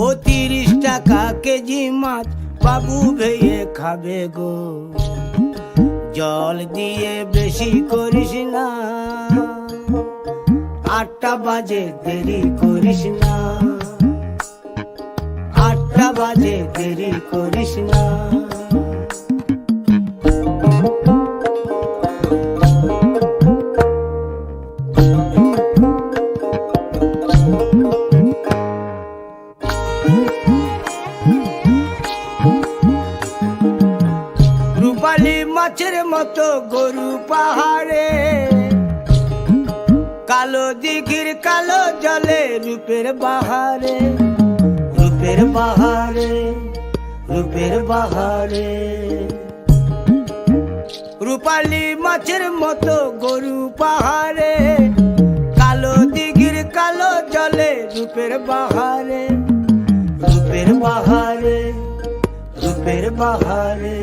ও 30 টাকা কেজি মাছ বাবু ভেয়ে খাবে গো। জল দিয়ে বেশি করিস না, 8টা বাজে দেরি করিস না, 8টা বাজে দেরি করিস না। রূপালী মাছের মতো গরু পাহাড়ে, কালো দিঘির কালো জলে রূপের বাহারে, রূপের বাহারে, রূপের বাহারে। রূপালী মাছের মতো গরু পাহাড়ে, কালো দিঘির কালো জলে রূপের বাহারে, রূপের বাহারে, রূপের বাহারে।